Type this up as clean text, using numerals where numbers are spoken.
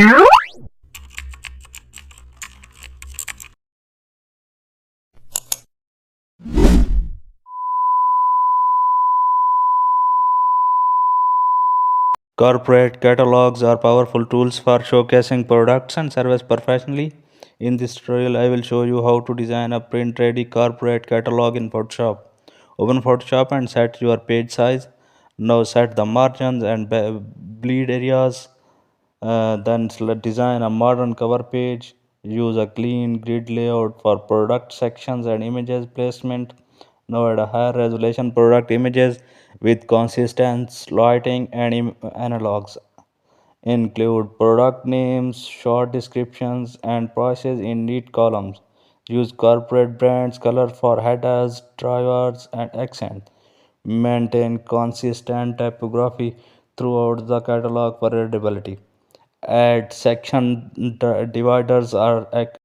Corporate catalogs are powerful tools for showcasing products and services professionally. In this tutorial, I will show you how to design a print-ready corporate catalog in Photoshop. Open Photoshop and set your page size. Now set the margins and bleed areas. Then design a modern cover page. Use a clean grid layout for product sections and images placement. Now add a higher resolution product images with consistent lighting and analogs. Include product names, short descriptions, and prices in neat columns. Use corporate brands color for headers, drivers, and accents. Maintain consistent typography throughout the catalog for readability. Add section dividers or